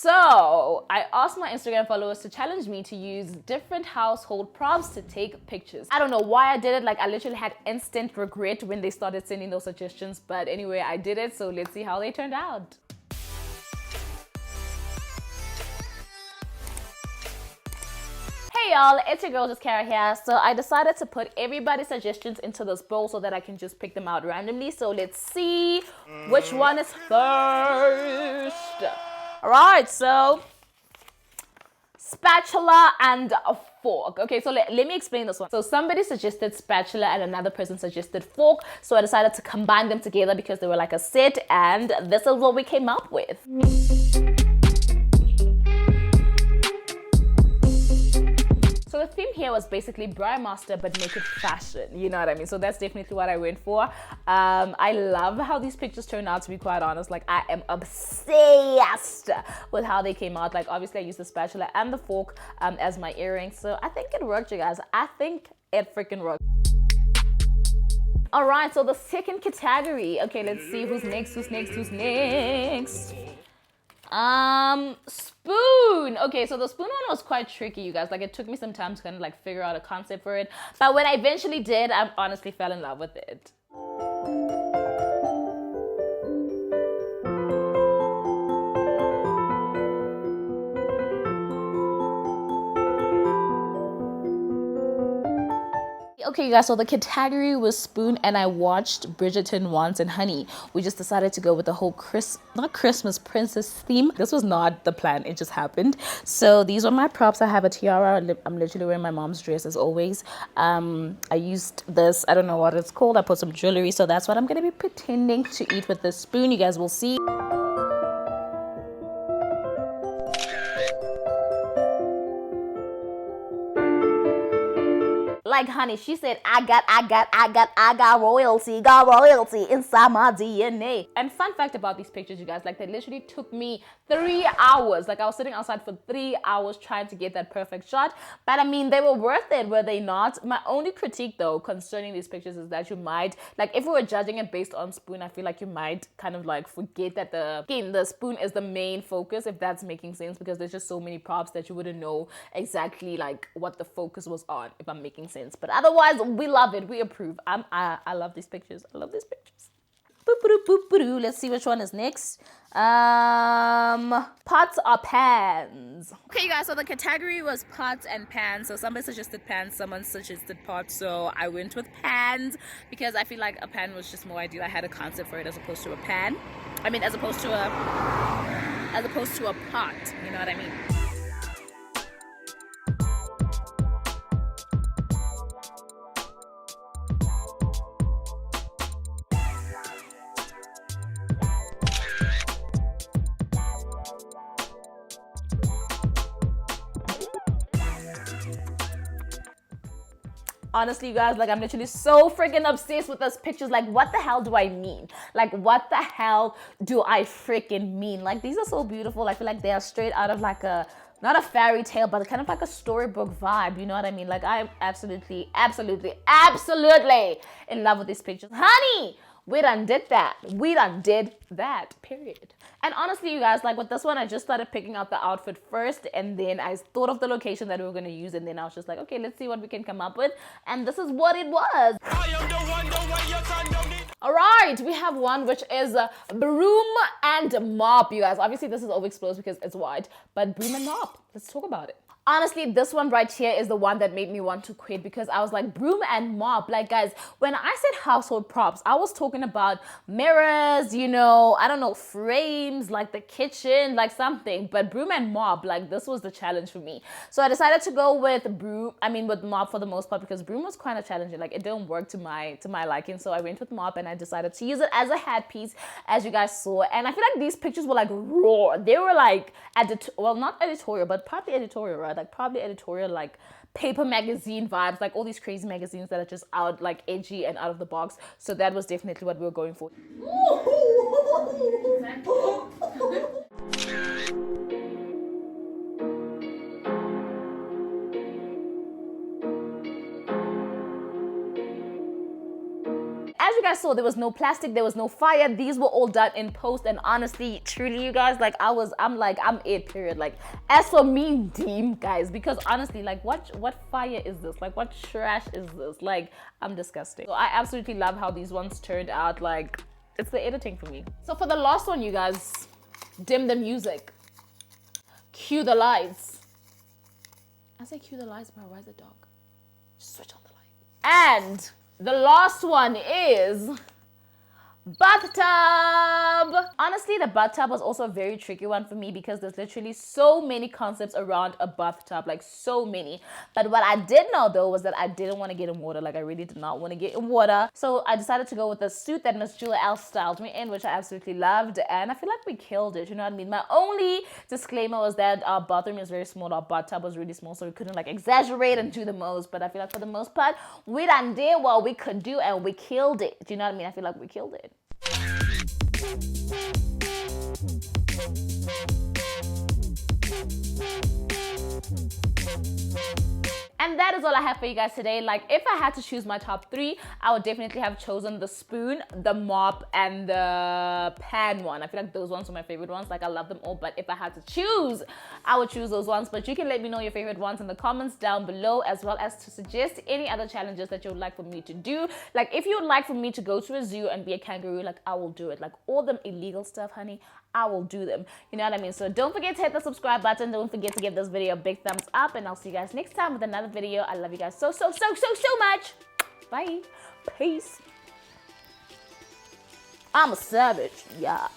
So I asked my Instagram followers to challenge me to use different household props to take pictures. I don't know why I did it. Like, I literally had instant regret when they started sending those suggestions. But anyway, I did it. So let's see how they turned out. Hey y'all, it's your girl Just Kara here. So I decided to put everybody's suggestions into this bowl so that I can just pick them out randomly. So let's see which one is first. Alright, so spatula and a fork. Okay, so let me explain this one. So somebody suggested spatula and another person suggested fork. So I decided to combine them together because they were like a set, and this is what we came up with. So the theme here was basically Bra Master but make it fashion, you know what I mean? So that's definitely what I went for. I love how these pictures turned out, to be quite honest. Like, I am obsessed with how they came out. Like, obviously I used the spatula and the fork as my earrings. So I think it worked, you guys. I think it freaking worked. All right, so the second category. Okay, let's see who's next. Spoon. Okay, so the spoon one was quite tricky, you guys. Like, it took me some time to kind of like figure out a concept for it. But when I eventually did, I honestly fell in love with it. Okay, you guys, so the category was spoon, and I watched Bridgerton once and Honey. We just decided to go with the whole not Christmas princess theme. This was not the plan, it just happened. So these are my props. I have a tiara. I'm literally wearing my mom's dress as always. I used this, I don't know what it's called. I put some jewelry, so that's what I'm gonna be pretending to eat with this spoon. You guys will see. Like Honey, she said, I got royalty inside my DNA. And fun fact about these pictures, you guys, like, they literally took me 3 hours. Like, I was sitting outside for 3 hours trying to get that perfect shot. But I mean, they were worth it, were they not? My only critique though concerning these pictures is that you might, like, if we were judging it based on spoon, I feel like you might kind of like forget that the spoon is the main focus, if that's making sense, because there's just so many props that you wouldn't know exactly like what the focus was on, if I'm making sense. But otherwise, we love it. We approve. I love these pictures. I love these pictures. Let's see which one is next. Pots or pans? Okay, you guys, so the category was pots and pans. So somebody suggested pans, someone suggested pots. So I went with pans because I feel like a pan was just more ideal. I had a concept for it as opposed to a pan. I mean, as opposed to a pot. You know what I mean? Honestly, you guys, like, I'm literally so freaking obsessed with those pictures. Like, what the hell do I mean? Like, what the hell do I freaking mean? Like, these are so beautiful. I feel like they are straight out of like not a fairy tale, but kind of like a storybook vibe. You know what I mean? Like, I'm absolutely in love with these pictures. Honey, we done did that, period. And honestly, you guys, like, with this one, I just started picking out the outfit first, and then I thought of the location that we were going to use, and then I was just like, okay, let's see what we can come up with. And this is what it was. All right, we have one which is broom and mop, you guys. Obviously, this is overexposed because it's white, but broom and mop. Let's talk about it. Honestly, this one right here is the one that made me want to quit, because I was like, broom and mop. Like, guys, when I said household props, I was talking about mirrors, you know, I don't know, frames, like the kitchen, like something. But broom and mop, like, this was the challenge for me. So I decided to go with with mop for the most part, because broom was kind of challenging. Like, it didn't work to my liking. So I went with mop, and I decided to use it as a hat piece, as you guys saw. And I feel like these pictures were like raw. They were like not editorial, but partly editorial, right? Like, probably editorial, like paper magazine vibes, like all these crazy magazines that are just out, like edgy and out of the box. So that was definitely what we were going for. you guys saw, there was no plastic, there was no fire. These were all done in post, and honestly, truly, you guys, like I'm it, period. Like, as for me, Deem, guys, because honestly, like what fire is this? Like, what trash is this? Like, I'm disgusting. So I absolutely love how these ones turned out. Like, it's the editing for me. So for the last one, you guys, dim the music, cue the lights. I say cue the lights, bro. Why is it dark? Just switch on the light. And the last one is bathtub. Honestly, the bathtub was also a very tricky one for me because there's literally so many concepts around a bathtub, like so many. But what I did know though was that I didn't want to get in water. Like, I really did not want to get in water. So I decided to go with the suit that Miss Jewel L styled me in, which I absolutely loved. And I feel like we killed it, you know what I mean? My only disclaimer was that our bathroom is very small. Our bathtub was really small, so we couldn't like exaggerate and do the most. But I feel like for the most part, we done did what we could do and we killed it. Do you know what I mean? I feel like we killed it. And that is all I have for you guys today. Like, if I had to choose my top 3, I would definitely have chosen the spoon, the mop, and the pan one. I feel like those ones are my favorite ones. Like, I love them all, but if I had to choose, I would choose those ones. But you can let me know your favorite ones in the comments down below, as well as to suggest any other challenges that you would like for me to do. Like, if you would like for me to go to a zoo and be a kangaroo, like, I will do it. Like, all them illegal stuff, honey, I will do them. You know what I mean? So don't forget to hit the subscribe button. Don't forget to give this video a big thumbs up, and I'll see you guys next time with another video. I love you guys so much. Bye. Peace. I'm a savage. Yeah.